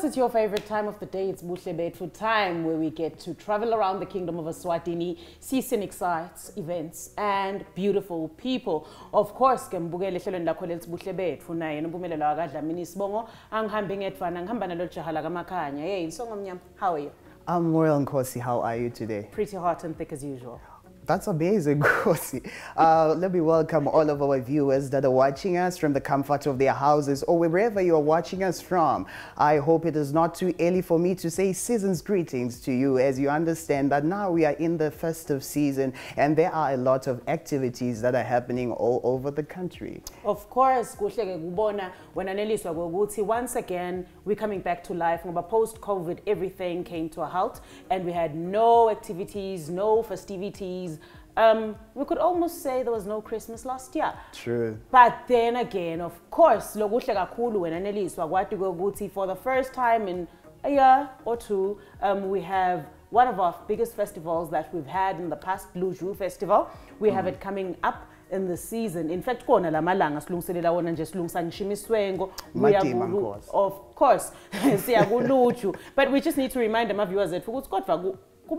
course, it's your favorite time of the day. It's Buhle Betfu time, where we get to travel around the kingdom of Eswatini, see scenic sites, events, and beautiful people. Of course, ngembukele ehlelweni lakho lethi Buhle Betfu naye nompumelelo wakadlamini Sibongo angihambe ngedwana ngihamba nalo jaha la kamakhanya. Hey, Nsongo Mnyama, how are you? I'm well, Nkosi. How are you today? Pretty hot and thick as usual. That's amazing, Nkosi. Let me welcome all of our viewers that are watching us from the comfort of their houses or wherever you're watching us from. I hope it is not too early for me to say season's greetings to you, as you understand that now we are in the festive season and there are a lot of activities that are happening all over the country. Of course, once again, we're coming back to life. Post-COVID, everything came to a halt and we had no activities, no festivities. We could almost say there was no Christmas last year. True. But then again, of course, for the first time in a year or two, we have one of our biggest festivals that we've had in the past, Luju Festival. We have it coming up in the season. In fact, of course, but we just need to remind them, viewers, that I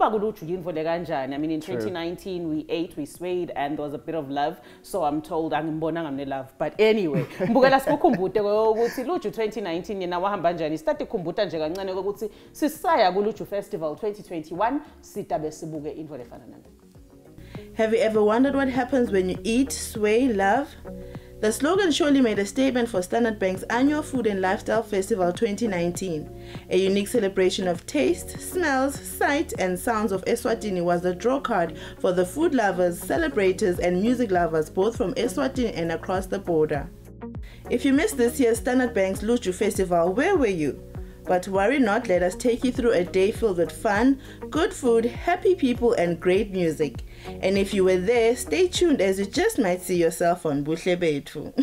mean, in 2019, we ate, we swayed, and there was a bit of love. So I'm told I'm love. But anyway, 2019 started Festival 2021. Have you ever wondered what happens when you eat, sway, love? The slogan surely made a statement for Standard Bank's annual Food and Lifestyle Festival 2019. A unique celebration of taste, smells, sight, and sounds of Eswatini was the draw card for the food lovers, celebrators, and music lovers both from Eswatini and across the border. If you missed this year's Standard Bank's Luju Festival, where were you? But worry not, let us take you through a day filled with fun, good food, happy people, and great music. And if you were there, stay tuned as you just might see yourself on Buhle Betfu.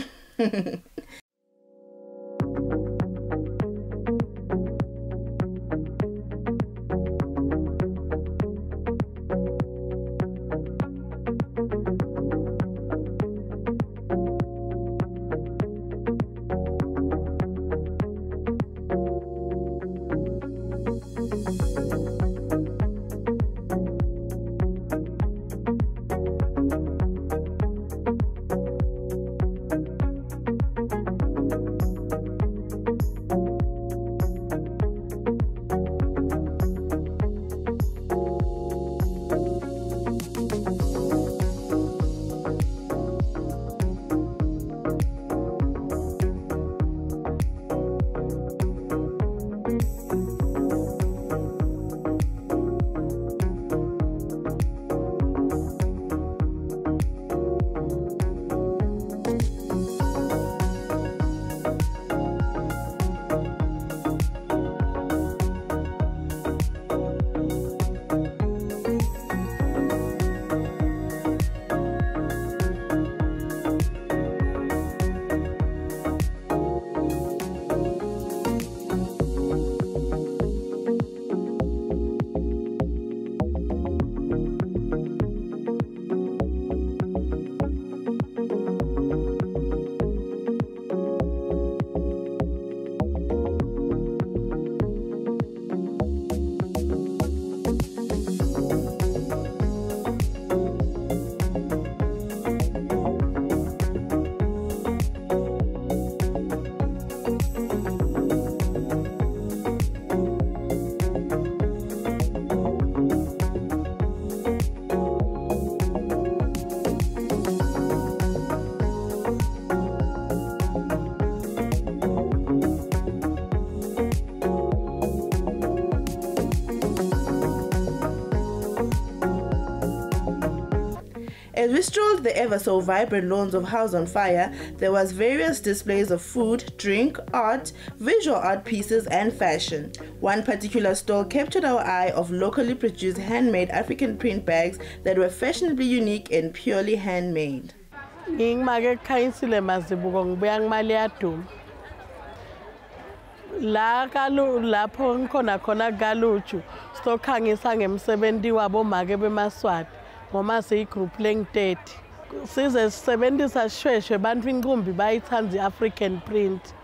As we strolled the ever so vibrant lawns of House on Fire, there was various displays of food, drink, art, visual art pieces, and fashion. One particular stall captured our eye of locally produced handmade African print bags that were fashionably unique and purely handmade. lapho ngikhona khona galuju stokhangisa ngemsebenzi wabo make bemaswati ngoma seyigroup leng30 size sisebenzisa shweshwe bantu inqumbi bayithanda iAfrican print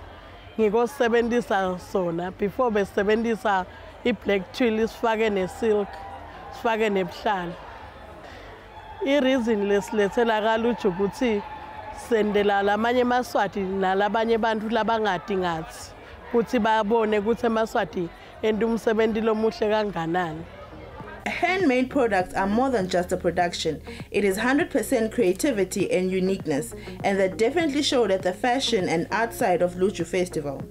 ngikosebenzisa sona before besebenzisa i-black twill sifake ne-silk sifake nebuhlala. I-reason lesilethela kaluju ukuthi sendela lamanye emaswati nalabanye abantu labangadi ngathi ukuthi babone ukuthi emaswati enda umsebenzi lomuhle kanganani. Handmade products are more than just a production. It is 100% creativity and uniqueness, and that definitely showed at the fashion and art side of Luju Festival.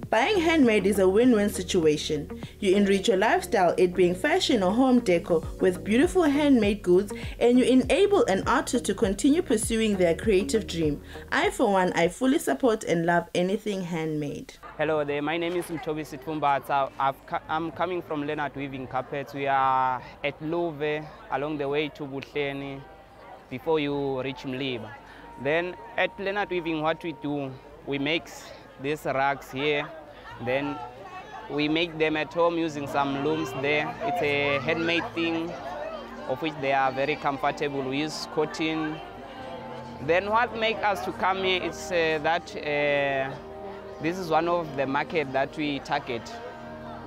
Buying handmade is a win-win situation. You enrich your lifestyle, it being fashion or home decor, with beautiful handmade goods, and you enable an artist to continue pursuing their creative dream. I, for one, I fully support and love anything handmade. Hello there, my name is Buhle Betfu. I'm coming from Leonard Weaving Carpets. We are at Louvre, along the way to Buhleni, before you reach Mliba. Then at Leonard Weaving, what we do, we make these rugs here, then we make them at home using some looms there. It's a handmade thing, of which they are very comfortable. We use cotton. Then what makes us to come here is that this is one of the market that we target,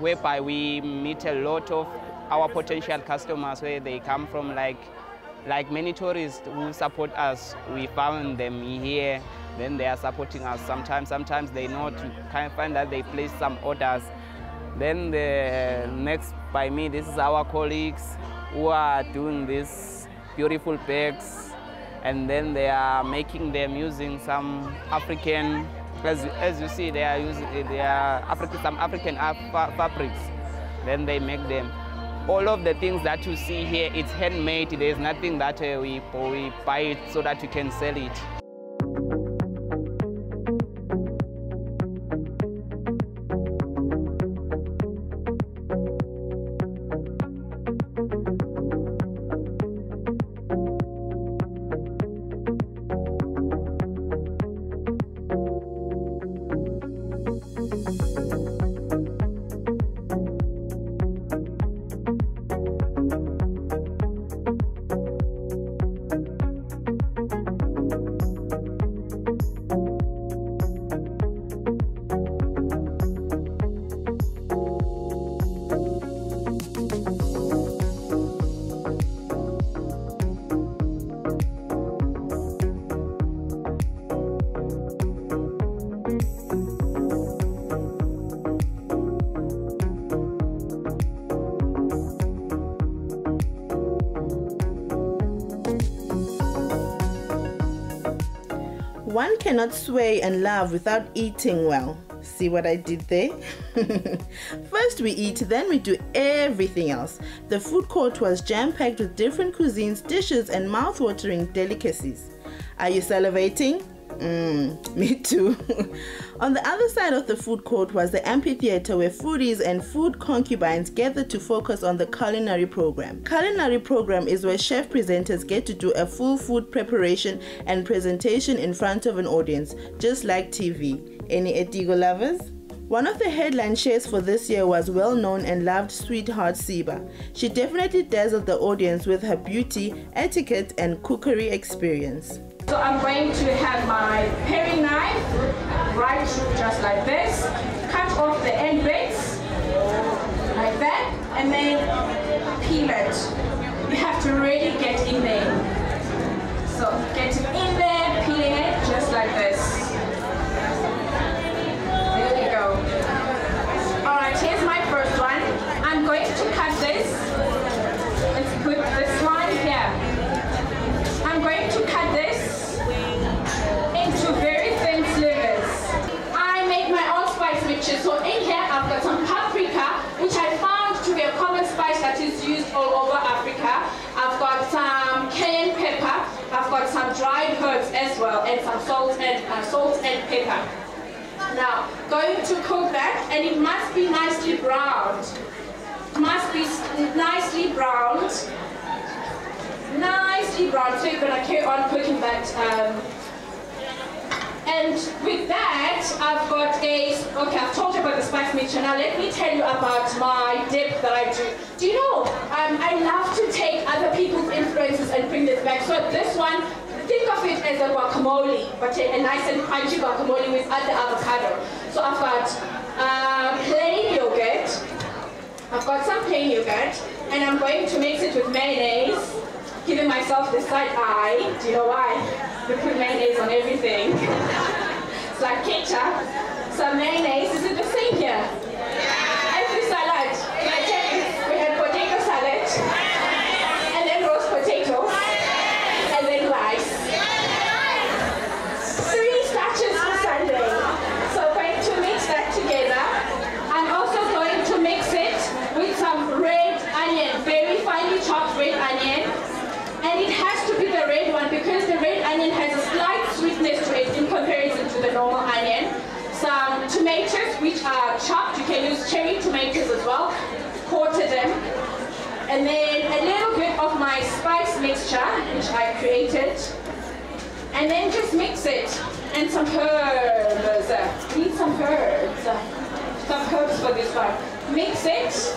whereby we meet a lot of our potential customers where they come from, like many tourists who support us. We found them here, then they are supporting us. Sometimes they know to kind of find that they place some orders. Then the next by me, this is our colleagues who are doing these beautiful bags, and then they are making them using some African, as you see, they are using some African fabrics. Then they make them. All of the things that you see here, it's handmade. There is nothing that we buy it so that you can sell it. One cannot sway and love without eating well. See what I did there? First we eat, then we do everything else. The food court was jam-packed with different cuisines, dishes, and mouth-watering delicacies. Are you salivating? Me too. On the other side of the food court was the amphitheater where foodies and food concubines gathered to focus on the culinary program. Culinary program is where chef presenters get to do a full food preparation and presentation in front of an audience, just like TV. Any Etigo lovers? One of the headline chefs for this year was well-known and loved sweetheart Siba. She definitely dazzled the audience with her beauty, etiquette, and cookery experience. So I'm going to have my paring knife, right just like this, cut off the end bits, like that, and then peel it. You have to really get in there. So getting in there, peeling it just like this. There we go. Alright, here's my first one. I'm going to cut this. Let's put this one here. I'm going to cut this into very thin slivers. I make my own spice mixture. So in here I've got some paprika, which I found to be a common spice that is used all over Africa. I've got some cayenne pepper. I've got some dried herbs as well, and some salt and pepper. Now, going to cook that, and it must be nicely browned. It must be nicely browned. Nicely browned. So you're gonna carry on cooking that. And with that, I've got okay, I've told you about the spice mixture. Now let me tell you about my dip that I do. Do you know, I love to take other people's influences and bring this back. So this one, think of it as a guacamole, but a nice and crunchy guacamole with other avocado. So I've got plain yogurt. I've got some plain yogurt, and I'm going to mix it with mayonnaise, giving myself the side eye. Do you know why? We put mayonnaise on everything. It's like ketchup. Some mayonnaise. Is it the same here? Every salad. My check, we had potato salad, and then roast potatoes, and then rice. 3 starches for Sunday. So I'm going to mix that together. I'm also going to mix it with some red onion, very finely chopped red onion. And it has to be the red one because the red onion has a slight sweetness to it in comparison to the normal onion. Some tomatoes which are chopped, you can use cherry tomatoes as well, quarter them. And then a little bit of my spice mixture, which I created. And then just mix it. And some herbs. Need some herbs. Some herbs for this one. Mix it.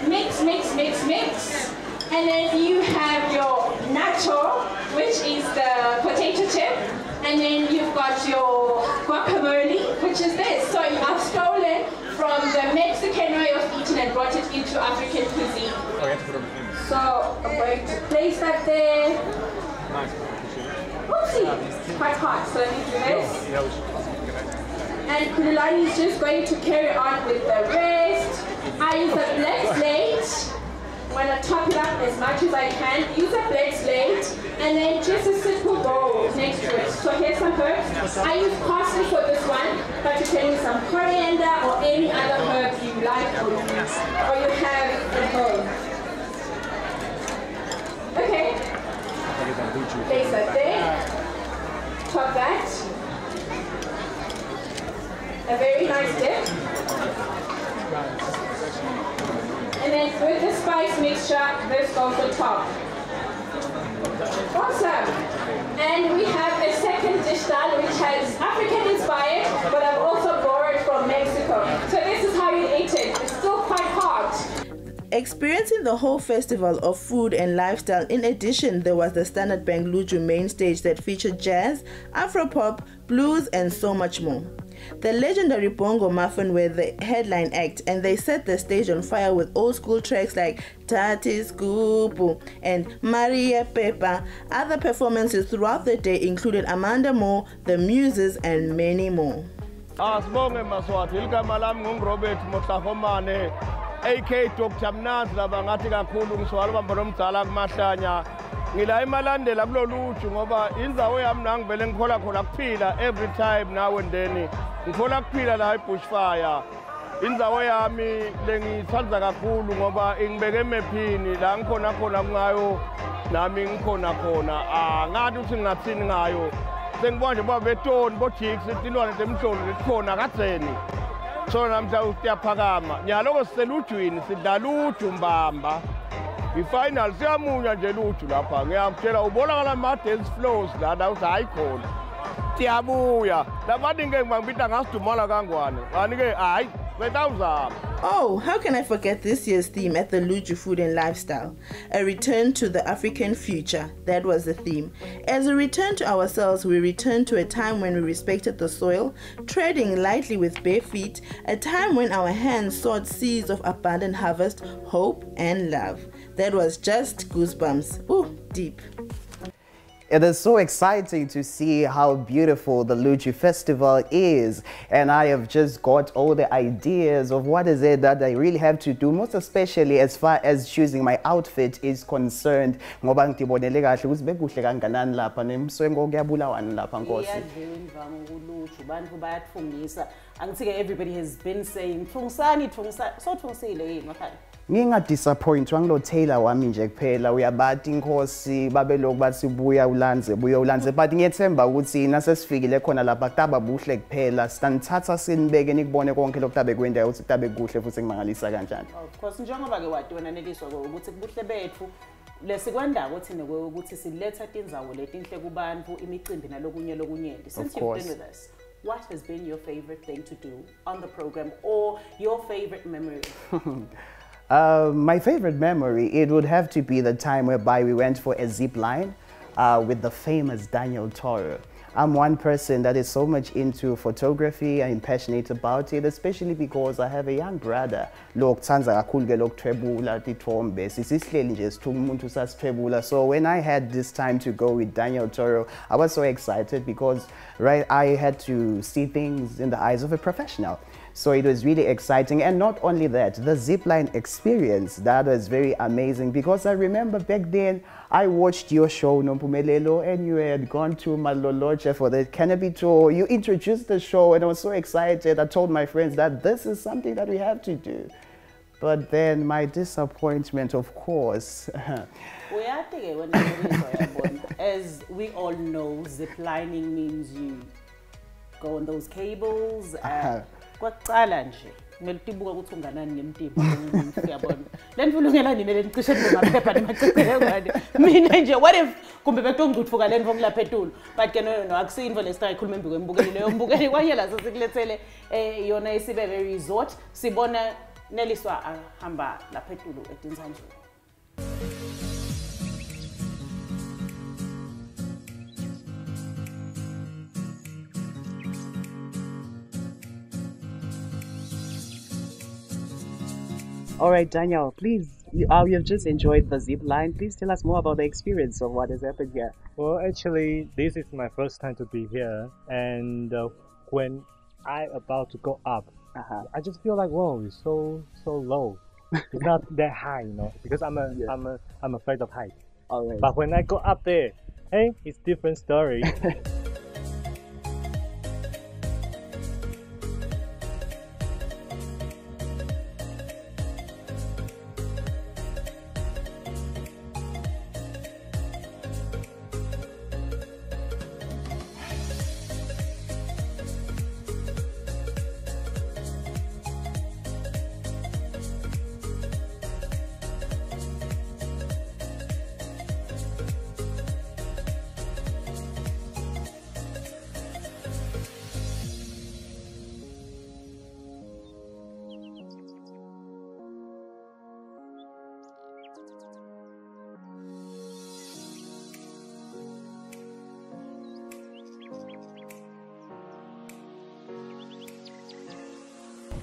Mix, mix, mix, mix. And then you have your nacho, which is the potato chip. And then you've got your guacamole, which is this. So I've stolen from the Mexican way of eating and brought it into African cuisine. So I'm going to place that there. Oopsie, it's quite hot, so let me do this. And Kulilani is just going to carry on with the rest. I use a black slate. When I top it up as much as I can, use a black slate, and then just a simple bowl next to it. So here's some herbs. I use parsley for this one, but you can use some coriander or any other herb you like or use, or you have at home. Okay. Place that there. Top that. A very nice dip. And then with the spice mixture, this goes on top. Awesome. And we have a second dish style which has African inspired, but I've also borrowed from Mexico. So this is how you eat it. It's still quite hot. Experiencing the whole festival of food and lifestyle. In addition, there was the Standard Bank Luju main stage that featured jazz, Afropop, blues, and so much more. The legendary Bongo Muffin were the headline act, and they set the stage on fire with old school tracks like Tati's Gupu and Maria Pepa. Other performances throughout the day included Amanda Moore, The Muses, and many more. Asibonge Maswati, igama lami nguRobert Mohlahomane, AK Dr. Mnanzi laba ngathi kakhulu ngiswala ubamba nomdala kumahlanya. Ngila emalandela kuloluju ngoba indzawo yami nangivele ngikhola khona kuphila every time now and then. Ngikhola kuphila la ebushfire. Indzawo yami lengithanda kakhulu ngoba ingibeke emephini la ngikhona khona kungayo nami ngikhona khona. Ngathi uthi ngingathini ngayo. Sengibona nje babetoni bojigs itilwane temhlolo lesikhona kadzeni. So namhla uyaphakama. Nyaloko siselujwini sidlala uju mbamba. I-final siyamunya nje luju lapha. Ngiyamtshela ubonakala ama-dance flows lana uthi hayi khona. Siyabuya. Labantu ngeke ngibangibita ngasidumala kangwane. Kanti-ke hayi betawuzama. Oh, how can I forget this year's theme at the Luju Food and Lifestyle? A return to the African future. That was the theme. As we return to ourselves, we return to a time when we respected the soil, treading lightly with bare feet, a time when our hands sought seeds of abundant harvest, hope, and love. That was just goosebumps. Ooh, deep. It is so exciting to see how beautiful the Luju Festival is, and I have just got all the ideas of what is it that I really have to do, most especially as far as choosing my outfit is concerned. Ngoba ngitibonele kahle ukuthi bekuhle kanganani lapha nemswengo kuyabulawana lapha Nkosi. Iyadliwa imvama kuluju, bantu bayatfungisa. Angithike everybody has been saying thungisani so thungisile yini makhaya. Ngingadisappointwa ngilo Taylor wami nje kuphela uyabathi Nkosi babeloko bathi buya ulanze but ngiyethemba ukuthi nasesifikile khona lapha kutaba buhle kuphela sitanithatha sinibeke nikubone konke lokutabe kwenda ukuthi kutabe kuhle futhi ngimangalisa kanjani. Of course njengoba ke watonaneliswa ukuthi kubuhle bethu lesikwendako thina ukuthi siletha tindzawo letinhle kubantu imicimbi nalokunye lokunyenti. Since you've been with us, what has been your favorite thing to do on the program or your favorite memory? My favorite memory, it would have to be the time whereby we went for a zip line with the famous Daniel Toro. I'm one person that is so much into photography and passionate about it, especially because I have a young brother. So when I had this time to go with Daniel Toro, I was so excited because I had to see things in the eyes of a professional. So it was really exciting, and not only that, the zipline experience, that was very amazing, because I remember back then I watched your show Nompumelelo, and you had gone to Maloloche for the canopy tour. You introduced the show and I was so excited. I told my friends that this is something that we have to do. But then my disappointment, of course. As we all know, ziplining means you go on those cables. Kwaqala nje ngelibuka ukuthi unganani nemtimba ngiyabona lenivulungela nini lenicishe ngamaphepha nemacecele ngani mina nje what if kumbe betongcutfuka lenvo ngilapha eTulu but ke no akusinvo lesitray khuluma embi kwembukeli leyo mbukeli kwanye la sesikulethele yona isibe resort sibona neliswa ahamba lapha eTulu eTinsanjeni. All right, Daniel, please, you have just enjoyed the zip line. Please tell us more about the experience of what has happened here. Well, actually, this is my first time to be here, and when I about to go up, I just feel like, whoa, it's so low. It's not that high, you know, because I'm afraid of height. All right. But when I go up there, hey, it's different story.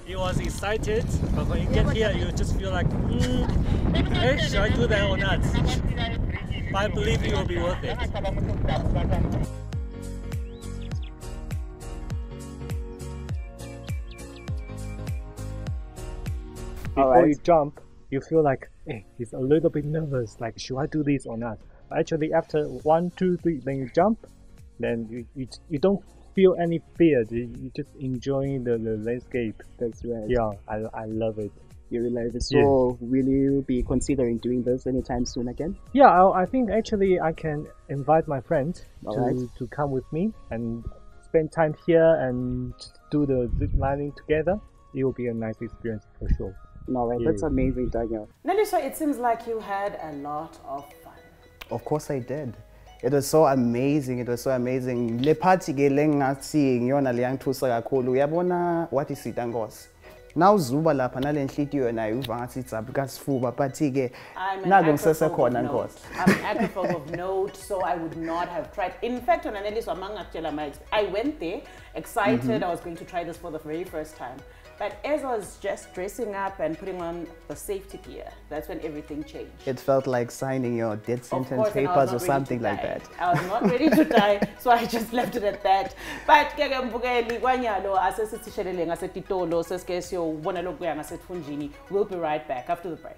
You was excited, but when you get here, you just feel like, hey, should I do that or not? But I believe it will be worth it. Before you jump, you feel like, hey, it's a little bit nervous, like, should I do this or not? But actually, after 1, 2, 3, then you jump, then you don't feel any fear. You just enjoying the landscape. That's right. Yeah, I love it. You really love it. So will you be considering doing this anytime soon again? Yeah, I think actually I can invite my friends to come with me and spend time here and do the zip lining together. It will be a nice experience for sure. All right, that's amazing, Daniel. Nelisha, it seems like you had a lot of fun. Of course I did. It was so amazing. It was so amazing. Le party ke lengathi ngiyona leyangithusa kakhulu. Uyabona what is it angos? Now zuba lapha nalenhlitiyo nayo uva ngathi itsabu kasifuba but ke naku ngisesekhona ngos. I'm an acrophobe of note, so I would not have tried. In fact, on Aneliswa mangakutshela my experience, I went there excited. I was going to try this for the very first time. But as I was just dressing up and putting on the safety gear, that's when everything changed. It felt like signing your death sentence papers or something like that. I was not ready to die, so I just left it at that. But ke mbukeli kwanyalo asesithishelele ngasetitolo sesike siyobona lokuya ngasetfunjini. We'll be right back after the break.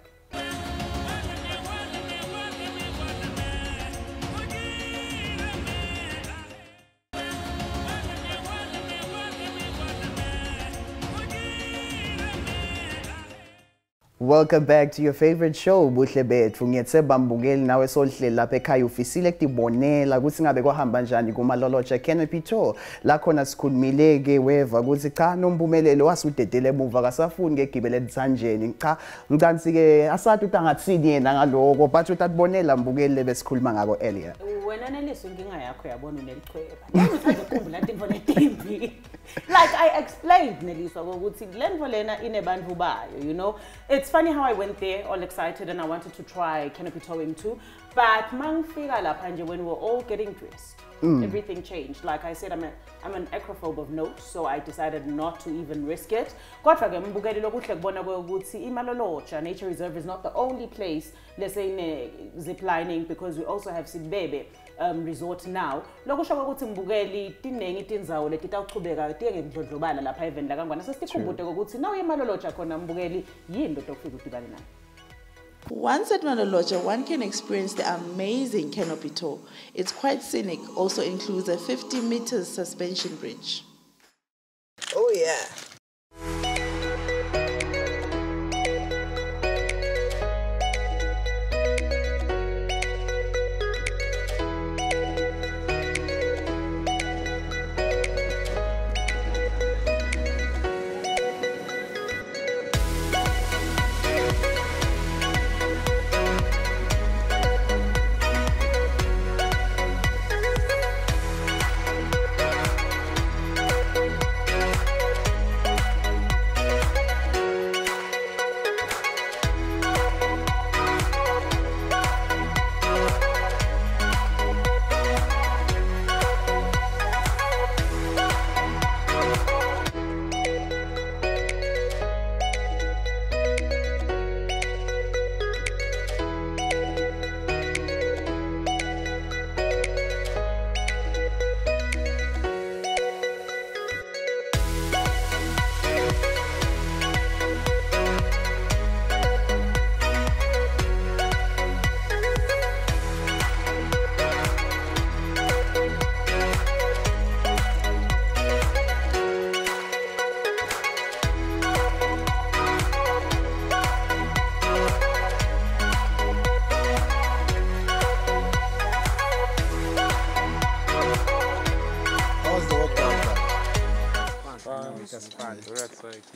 Welcome back to your favorite show, Buhle Betfu. Ngiyethemba mbukeli nawe solihleli lapha ekhaya ufisile ukutibonela ukuthi ngabe kwahamba kanjani kumaloloche canopy tour. La khona sikhulumile ke weva ukuthi cha Nompumelelo wasudedele emuva kasafuni ke gibele eTinsanjeni. Cha ngicantsi ke asathi utangathini yena ngaloko but utatibonela mbukeli lebesikhuluma ngako earlier. Wena Neliswa inkinga yakho yabona unelichweba. Ngithanda ukukhumbula into letimbi. Like I explained Neliswa ukuthi lenvo lena inebantu bayo, you know. It's funny how I went there all excited and I wanted to try canopy towing too, but mangifika lapha nje when we were all getting dressed, everything changed. Like I said, I'm an acrophobe of note, so I decided not to even risk it. Kodwa ke mbukeli lokuhle kubona ukuthi iMaloloja Nature Reserve is not the only place, let's say, zip lining, because we also have Sibebe resort now. Lokusho ukuthi mbukeli tinengi tindzawo leti tawuchubeka tiyeke kudlodlobala lapha event la kangwana. Sesikhumbude ukuthi nawe eMaloloja khona mbukeli yinto tokufika udibane nayo. Once at Maloloja, one can experience the amazing canopy tour. It's quite scenic, also includes a 50 meters suspension bridge. Oh yeah.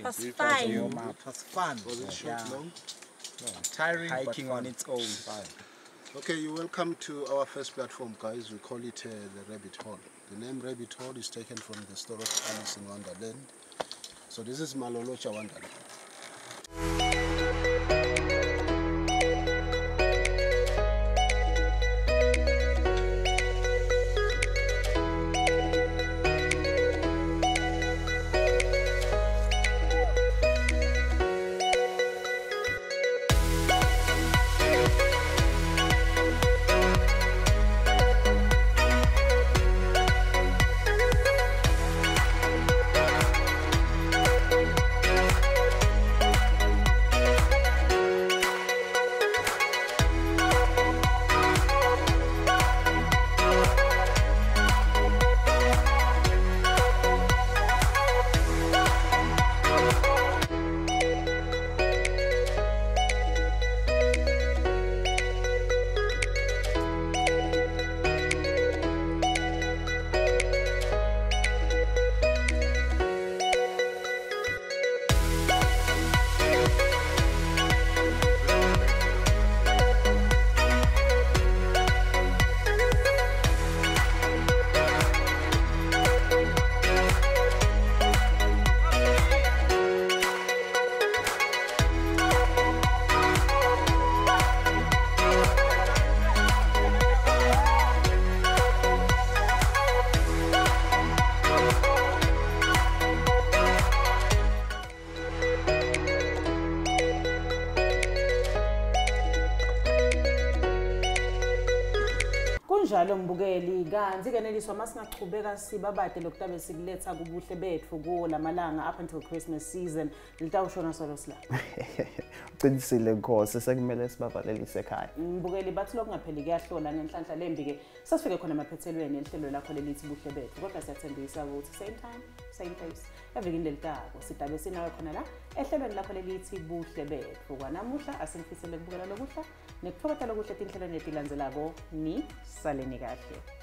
It was fun. Was it short, long? No. Tiring, hiking on its own. Okay, you're welcome to our first platform, guys. We call it the Rabbit Hole. The name Rabbit Hole is taken from the story of Alice in Wonderland. So this is Maloloja Wonderland. Kunjalo mbukeli kanti ke neliswa masingaqhubeka sibabade lokutabe sikuletha kubuhle betfu ko lamalanga up until Christmas season litawushona solo sila. Uqinisile Nkosi sekumele sibavalelise ekhaya. Mbukeli bathi lokungapheli kuyahlola nenhlanhla lembi ke sasifike khona emaphethelweni ehlelo lakho lelithi buhle betfu kodwa siyathembisa ukuthi same time same place evikini lelitako sidabe sinawe khona la ehlelweni lakho lelithi buhle betfu kwanamuhla asinifisele kubukela lokuhla nekuthokoza lokuhle tinhlelo netilandzelako ni saleni kahle.